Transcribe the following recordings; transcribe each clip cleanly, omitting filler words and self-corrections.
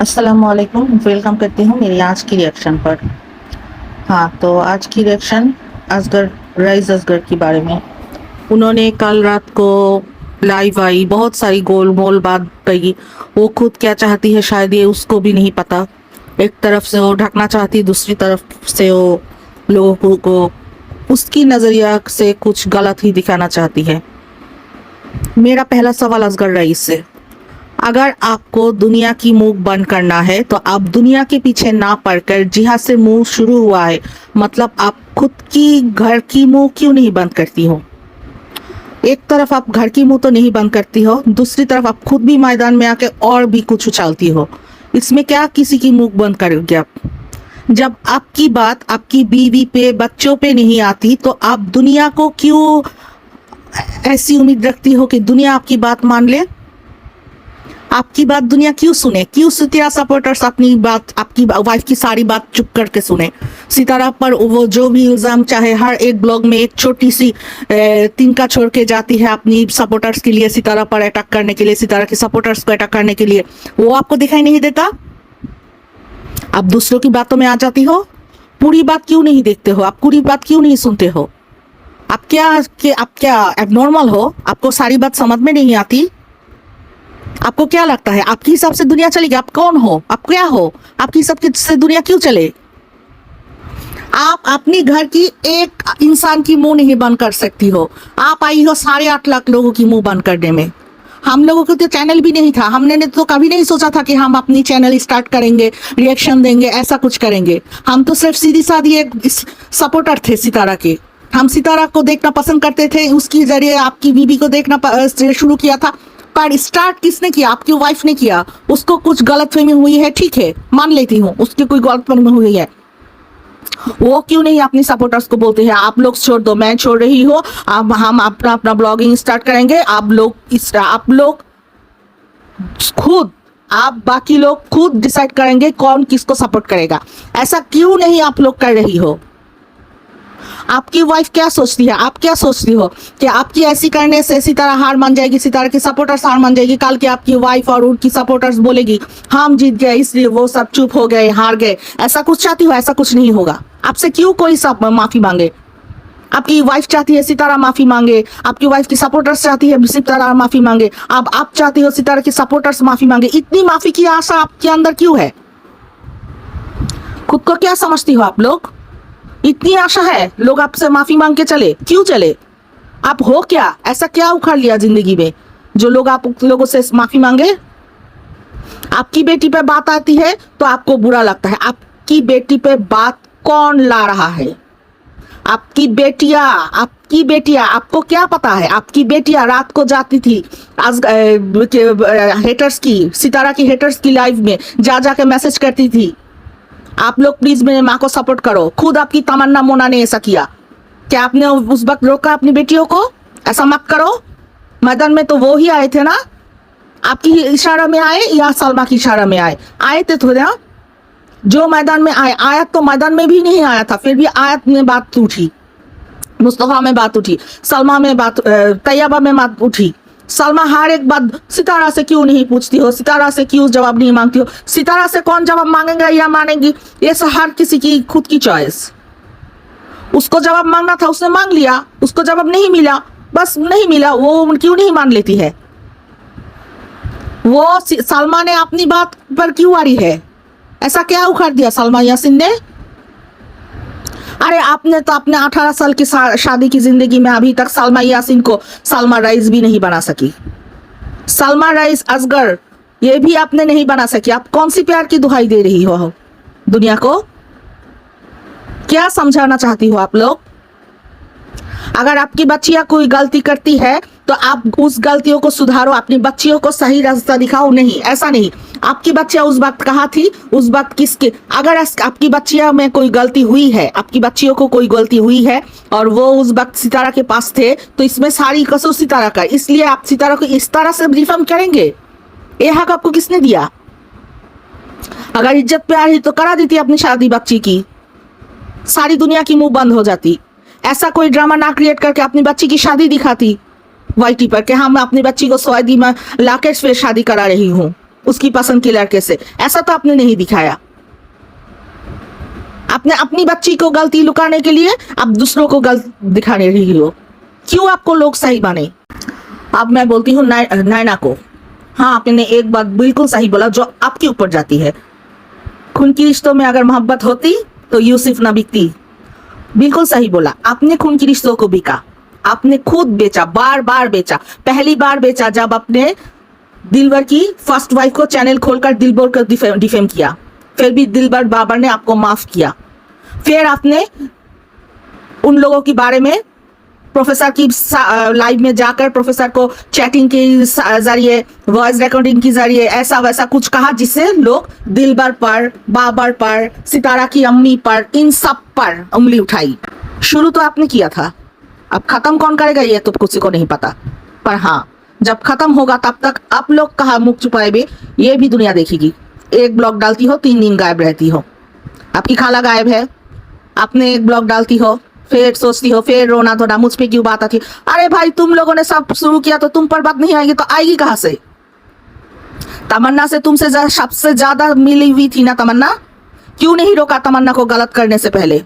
अस्सलामुअलैकुम, वेलकम करती हूँ मेरी आज की रिएक्शन पर। हाँ, तो आज की रिएक्शन असगर रईस असगर के बारे में। उन्होंने कल रात को लाइव आई, बहुत सारी गोल मोल बात कही। वो खुद क्या चाहती है शायद ये उसको भी नहीं पता। एक तरफ से वो ढकना चाहती है, दूसरी तरफ से वो लोगों को उसकी नज़रिया से कुछ गलत ही दिखाना चाहती है। मेरा पहला सवाल असगर रईस से, अगर आपको दुनिया की मुंह बंद करना है तो आप दुनिया के पीछे ना पड़कर जहाँ से मुंह शुरू हुआ है, मतलब आप खुद की घर की मुंह क्यों नहीं बंद करती हो? एक तरफ आप घर की मुंह तो नहीं बंद करती हो, दूसरी तरफ आप खुद भी मैदान में आके और भी कुछ उछालती हो। इसमें क्या किसी की मुंह बंद करोगे आप? जब आपकी बात आपकी बीवी पे बच्चों पे नहीं आती तो आप दुनिया को क्यों ऐसी उम्मीद रखती हो कि दुनिया आपकी बात मान ले? आपकी बात दुनिया क्यों सुने? क्यों सितारा सपोर्टर्स अपनी बात, आपकी वाइफ की सारी बात चुप करके सुने? सितारा पर वो जो भी इल्जाम चाहे, हर एक ब्लॉग में एक छोटी सी तिनका छोड़ के जाती है अपनी सपोर्टर्स के लिए, सितारा पर अटैक करने के लिए, सितारा के सपोर्टर्स को अटैक करने के लिए। वो आपको दिखाई नहीं देता? आप दूसरों की बातों में आ जाती हो। पूरी बात क्यों नहीं देखते हो? आप पूरी बात क्यों नहीं सुनते हो? आप क्या एबनॉर्मल हो? आपको सारी बात समझ में नहीं आती? आपको क्या लगता है आपके हिसाब से दुनिया चलेगी? आप कौन हो? आप क्या हो? आपके हिसाब से दुनिया क्यों चले? आप अपनी घर की एक इंसान की मुंह नहीं बंद कर सकती हो। आप आई हो 8.5 लाख लोगों की मुंह बंद करने में। हम लोगों को तो चैनल भी नहीं था, हमने ने तो कभी नहीं सोचा था कि हम अपनी चैनल स्टार्ट करेंगे, रिएक्शन देंगे, ऐसा कुछ करेंगे। हम तो सिर्फ सीधी साधी एक सपोर्टर थे सितारा के। हम सितारा को देखना पसंद करते थे, उसकी जरिए आपकी बीबी को देखना शुरू किया था। पर स्टार्ट किसने किया? आपकी वाइफ ने किया। उसको कुछ गलतफहमी हुई है, ठीक है, मान लेती हूँ, उसकी कोई गलतफहमी हुई है। वो क्यों नहीं अपनी सपोर्टर्स को बोलते हैं आप लोग छोड़ दो, मैं छोड़ रही हूँ, अब हम अपना अपना ब्लॉगिंग स्टार्ट करेंगे, आप लोग खुद, आप बाकी लोग खुद डिसाइड करेंगे कौन किसको सपोर्ट करेगा। ऐसा क्यों नहीं आप लोग कर रही हो? आपकी वाइफ क्या सोचती है? आप क्या सोचती हो कि आपकी ऐसी करने से सितारा हार मान जाएगी, सितारा की सपोर्टर्स हार मान जाएगी? कल के आपकी वाइफ और उनकी सपोर्टर्स बोलेगी हम जीत गए इसलिए वो सब चुप हो गए, हार गए। ऐसा कुछ चाहती हो? ऐसा कुछ नहीं होगा। आपसे क्यों कोई सब माफी मांगे? आपकी वाइफ चाहती है सितारा माफी मांगे, आपकी वाइफ की सपोर्टर्स चाहती है सितारा माफी मांगे, अब आप चाहती हो सितारा की सपोर्टर्स माफी मांगे। इतनी माफी की आशा आपके अंदर क्यों है? खुद को क्या समझती हो आप लोग? इतनी आशा है लोग आपसे माफी मांग के चले? क्यों चले? आप हो क्या? ऐसा क्या उखाड़ लिया जिंदगी में जो लोग आप लोगों से माफी मांगे? आपकी बेटी पे बात आती है तो आपको बुरा लगता है। आपकी बेटी पे बात कौन ला रहा है? आपकी बेटिया आपको क्या पता है? आपकी बेटिया रात को जाती थी हेटर्स की, सितारा की हेटर्स की लाइव में जाके मैसेज करती थी आप लोग प्लीज मेरे माँ को सपोर्ट करो। खुद आपकी तमन्ना मोना ने ऐसा किया। क्या आपने उस वक्त रोका अपनी बेटियों को? ऐसा मत करो। मैदान में तो वो ही आए थे ना? आपकी इशारा में आए या सलमा की इशारा में आए थे थोड़े ना? जो मैदान में आए, आयत तो मैदान में भी नहीं आया था, फिर भी आयत में बात उठी, मुस्तफा में बात उठी, सलमा में बात, तैयबा में बात उठी। सलमा हर एक बात सितारा से क्यों नहीं पूछती हो? सितारा से क्यों जवाब नहीं मांगती हो? सितारा से कौन जवाब मांगेगा या मानेगी? ये हर किसी की खुद की चॉइस। उसको जवाब मांगना था, उसने मांग लिया। उसको जवाब नहीं मिला, बस नहीं मिला। वो क्यों नहीं मान लेती है? वो सलमा ने अपनी बात पर क्यों आ रही है? ऐसा क्या उखाड़ दिया सलमा यासीन ने? अरे आपने तो अपने 18 साल की शादी की जिंदगी में अभी तक सलमा यासीन को सलमा रईस भी नहीं बना सकी। सलमा रईस असगर ये भी आपने नहीं बना सकी। आप कौन सी प्यार की दुहाई दे रही हो दुनिया को? क्या समझाना चाहती हो आप लोग? अगर आपकी बच्चियां कोई गलती करती है तो आप उस गलतियों को सुधारो, अपनी बच्चियों को सही रास्ता दिखाओ। नहीं, ऐसा नहीं। आपकी बच्चियां उस वक्त कहाँ थी? उस वक्त किसके? अगर आपकी बच्चियों में कोई गलती हुई है, आपकी बच्चियों को कोई गलती हुई है और वो उस वक्त सितारा के पास थे, तो इसमें सारी कसूर सितारा का। इसलिए आप सितारा को इस तरह से रिफॉर्म करेंगे? ये हक आपको किसने दिया? अगर इज्जत प्यार ही तो करा देती अपनी शादी बच्ची की, सारी दुनिया की मुंह बंद हो जाती। ऐसा कोई ड्रामा ना क्रिएट करके अपनी बच्ची की शादी दिखाती वाईटी पर कि हम अपनी बच्ची को सऊदी में लाके फिर शादी करा रही हूँ। उसकी पसंद के लड़के से, ऐसा तो आपने नहीं दिखाया। आपने अपनी बच्ची को गलती लुकाने के लिए अब दूसरों को गलत दिखाने रही हो। क्यों आपको लोग सही माने? अब मैं बोलती हूँ नैना को, हाँ आपने एक बात बिल्कुल सही बोला जो आपके ऊपर जाती है। खून की रिश्तों में अगर मोहब्बत होती तो यूसुफ ना बिकती। बिल्कुल सही बोला आपने, खून की रिश्तों को बिका, आपने खुद बेचा, बार बार बेचा। पहली बार बेचा जब आपने दिलबर की फर्स्ट वाइफ को चैनल खोलकर दिलबर को डिफेम किया, फिर भी दिलबर बाबर ने आपको माफ किया। फिर आपने उन लोगों के बारे में प्रोफेसर की लाइव में जाकर प्रोफेसर को चैटिंग के जरिए, वॉइस रिकॉर्डिंग के जरिए ऐसा वैसा कुछ कहा जिससे लोग दिलबर पर, बाबर पर, सितारा की अम्मी पर, इन सब पर उंगली उठाई। शुरू तो आपने किया था, अब खत्म कौन करेगा ये तो किसी को नहीं पता, पर हाँ जब खत्म होगा तब तक आप लोग कहाँ मुख छुपाए भी ये भी दुनिया देखेगी। एक ब्लॉग डालती हो 3 दिन गायब रहती हो, आपकी खाला गायब है, आपने एक ब्लॉग डालती हो फिर सोचती हो, फिर रोना धोना मुझ पे क्यों बात आती। अरे भाई तुम लोगों ने सब शुरू किया तो तुम पर बात नहीं आएगी तो आएगी कहाँ से? तमन्ना से तुमसे सबसे ज्यादा मिली हुई थी ना तमन्ना, क्यों नहीं रोका तमन्ना को गलत करने से पहले?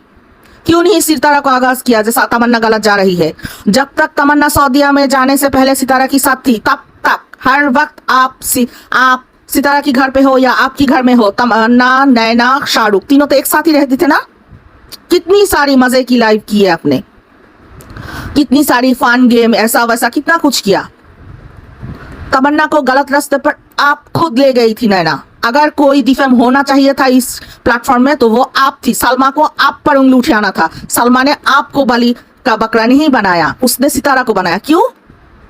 क्यों नहीं सितारा को आगाज किया जैसा तमन्ना गलत जा रही है? जब तक तमन्ना सऊदीया में जाने से पहले सितारा की साथ थी तब तक हर वक्त आप सितारा की घर पे हो या आपकी घर में हो, तमन्ना, नैना, शाहरुख तीनों तो एक साथ ही रहते थे ना। कितनी सारी मजे की लाइव की है आपने, कितनी सारी फन गेम ऐसा वैसा कितना कुछ किया। तमन्ना को गलत रास्ते पर आप खुद ले गई थी नैना। अगर कोई डिफेम होना चाहिए था इस प्लेटफॉर्म में तो वो आप थी। सलमा को आप पर उंगली उठाना था। सलमा ने आपको बलि का बकरा नहीं बनाया, उसने सितारा को बनाया। क्यों?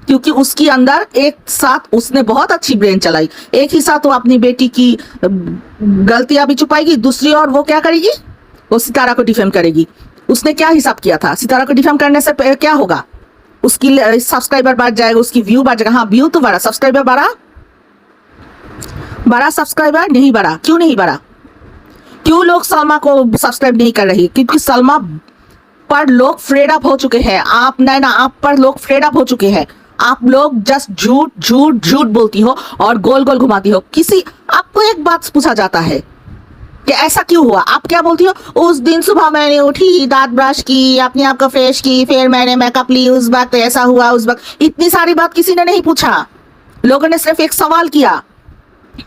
क्योंकि उसके अंदर एक साथ उसने बहुत अच्छी ब्रेन चलाई। एक ही साथ वो अपनी बेटी की गलतियां भी छुपाएगी, दूसरी और वो क्या करेगी, वो सितारा को डिफेम करेगी। उसने क्या हिसाब किया था? सितारा को डिफेम करने से क्या होगा? उसकी सब्सक्राइबर बढ़ जाएगा, उसकी व्यू बढ़ जाएगा। हाँ व्यू तो बढ़ा, सब्सक्राइबर बढ़ा सब्सक्राइबर नहीं बढ़ा। क्यों नहीं बढ़ा? क्यों लोग सलमा को सब्सक्राइब नहीं कर रही? क्योंकि सलमा पर लोग फ्रेड अप हो चुके हैं। आप नैना, आप पर लोग फ्रेड अप हो चुके हैं। आप लोग जस्ट झूठ झूठ झूठ बोलती हो और गोल गोल घुमाती हो। किसी आपको एक बात पूछा जाता है कि ऐसा क्यों हुआ, आप क्या बोलती हो? उस दिन सुबह मैंने उठी, दांत ब्रश की, अपने आप को फ्रेश की, फिर मैंने मेकअप ली, उस वक्त ऐसा हुआ, उस वक्त। इतनी सारी बात किसी ने नहीं पूछा, लोगों ने सिर्फ एक सवाल किया।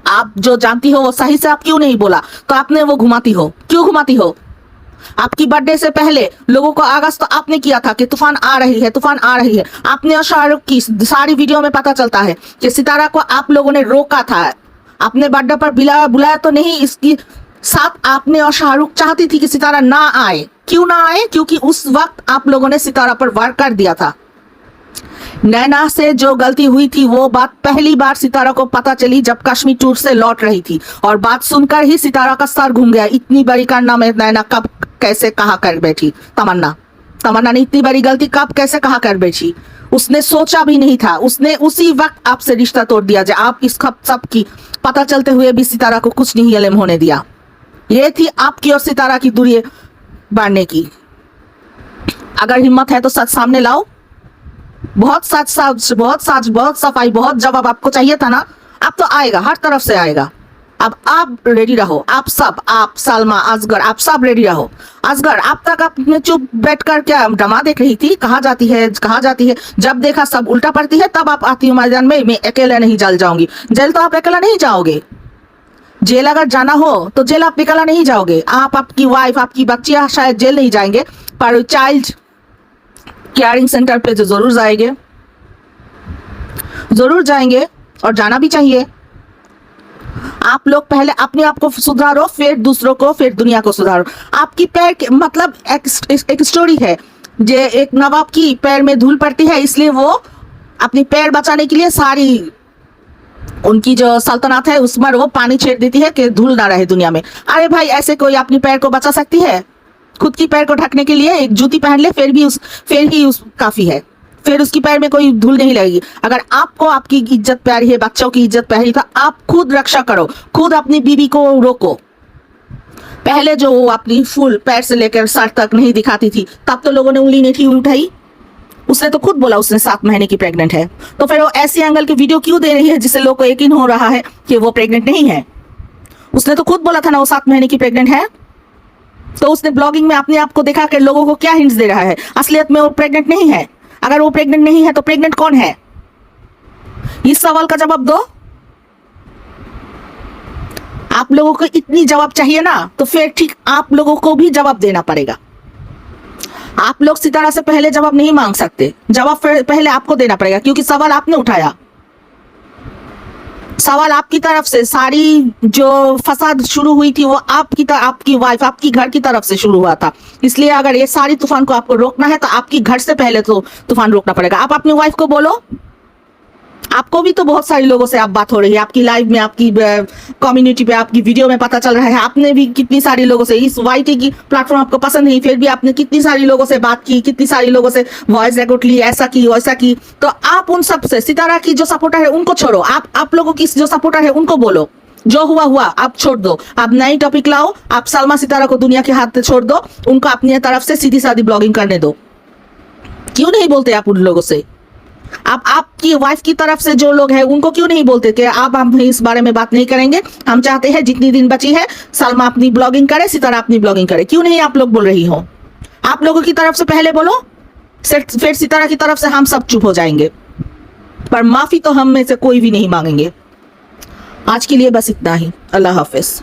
आप जो जानती हो वो सही से आप क्यों नहीं बोला, तो आपने वो घुमाती हो। क्यों घुमाती हो? आपकी बर्थडे से पहले लोगों को आगाज तो आपने किया था कि तूफान आ रही है, तूफान आ रही है। आपने और शाहरुख की सारी वीडियो में पता चलता है कि सितारा को आप लोगों ने रोका था। आपने बर्थडे पर बुलाया तो नहीं, इसकी साथ आपने और शाहरुख चाहती थी कि सितारा ना आए। क्यों ना आए? क्योंकि उस वक्त आप लोगों ने सितारा पर वार कर दिया था। नैना से जो गलती हुई थी वो बात पहली बार सितारा को पता चली जब कश्मीर टूर से लौट रही थी, और बात सुनकर ही सितारा का सर घूम गया। इतनी बड़ी कारनामा नैना कब कैसे कहा कर बैठी? तमन्ना ने इतनी बड़ी गलती कब कैसे कहा कर बैठी? उसने सोचा भी नहीं था। उसने उसी वक्त आपसे रिश्ता तोड़ दिया जब आप इस सब की पता चलते हुए भी सितारा को कुछ नहीं इल्म होने दिया। ये थी आपकी और सितारा की दूरी बांटने की। अगर हिम्मत है तो सच सामने लाओ। बहुत सच, बहुत सफाई, बहुत जवाब आपको चाहिए था ना। अब तो आएगा, हर तरफ से आएगा। अब आप रेडी रहो, आप सब, आप सलमा, असगर, आप सब रेडी रहो। असगर, अब तक आपने चुप बैठकर क्या ड्रामा देख रही थी? कहाँ जाती है? जब देखा सब उल्टा पड़ती है तब आप आती हो मैदान में। मैं अकेला नहीं जल जाऊंगी। जेल तो आप अकेला नहीं जाओगे। जेल अगर जाना हो तो जेल आप अकेला नहीं जाओगे। आप, आपकी वाइफ, आपकी बच्चियां शायद जेल नहीं जाएंगे, पर चाइल्ड केयरिंग सेंटर पे जो जरूर जाएंगे और जाना भी चाहिए। आप लोग पहले अपने आप को सुधारो, फिर दूसरों को, फिर दुनिया को सुधारो। आपकी पैर मतलब एक स्टोरी है जे एक नवाब की पैर में धूल पड़ती है, इसलिए वो अपनी पैर बचाने के लिए सारी उनकी जो सल्तनत है उसमें वो पानी छेड़ देती है कि धूल ना रहे दुनिया में। अरे भाई, ऐसे कोई अपनी पैर को बचा सकती है? खुद की पैर को ढकने के लिए एक जूती पहन ले, फिर ही उस काफी है। फिर उसकी पैर में कोई धूल नहीं लगेगी। अगर आपको आपकी इज्जत प्यारी है, बच्चों की इज्जत प्यारी, तो आप खुद रक्षा करो, खुद अपनी बीवी को रोको। पहले जो वो अपनी फुल पैर से लेकर सर तक नहीं दिखाती थी तब तो लोगों ने उंगली नहीं उठाई। उसने तो खुद बोला उसने 7 महीने की प्रेग्नेंट है, तो फिर वो ऐसी एंगल की वीडियो क्यों दे रही है जिससे लोग को यकीन हो रहा है कि वो प्रेग्नेंट नहीं है? उसने तो खुद बोला था ना वो 7 महीने की प्रेग्नेंट है। तो उसने ब्लॉगिंग में अपने आप को दिखा कर लोगों को क्या हिंट्स दे रहा है? असलियत में वो प्रेग्नेंट नहीं है। अगर वो प्रेग्नेंट नहीं है तो प्रेग्नेंट कौन है? इस सवाल का जवाब दो। आप लोगों को इतनी जवाब चाहिए ना, तो फिर ठीक आप लोगों को भी जवाब देना पड़ेगा। आप लोग सितारा से पहले जवाब नहीं मांग सकते, जवाब पहले आपको देना पड़ेगा, क्योंकि सवाल आपने उठाया। सवाल आपकी तरफ से, सारी जो फसाद शुरू हुई थी वो आपकी वाइफ, आपकी घर की तरफ से शुरू हुआ था। इसलिए अगर ये सारी तूफान को आपको रोकना है तो आपकी घर से पहले तो तूफान रोकना पड़ेगा। आप अपनी वाइफ को बोलो। आपको भी तो बहुत सारे लोगों से आप बात हो रही है, आपकी लाइव में, आपकी कम्युनिटी पे, आपकी वीडियो में पता चल रहा है। आपने भी कितनी सारी लोगों से, इस वाईटी की प्लेटफॉर्म आपको पसंद नहीं, फिर भी आपने कितनी सारी लोगों से बात की, कितनी सारी लोगों से वॉइस रिकॉर्ड ली, ऐसा की वैसा की। तो आप उन सब से, सितारा की जो सपोर्टर है उनको छोड़ो, आप लोगों की जो सपोर्टर है उनको बोलो जो हुआ हुआ, आप छोड़ दो। आप नई टॉपिक लाओ, आप सलमा सितारा को दुनिया के हाथ से छोड़ दो, उनको अपनी तरफ से सीधी सादी ब्लॉगिंग करने दो। क्यों नहीं बोलते आप उन लोगों से? आप आपकी वाइफ की तरफ से जो लोग हैं उनको क्यों नहीं बोलते कि आप हम इस बारे में बात नहीं करेंगे, हम चाहते हैं जितनी दिन बची है सलमा अपनी ब्लॉगिंग करे, सितारा अपनी ब्लॉगिंग करे? क्यों नहीं आप लोग बोल रही हो? आप लोगों की तरफ से पहले बोलो, फिर सितारा की तरफ से हम सब चुप हो जाएंगे, पर माफी तो हम में से कोई भी नहीं मांगेंगे। आज के लिए बस इतना ही। अल्लाह हाफिज।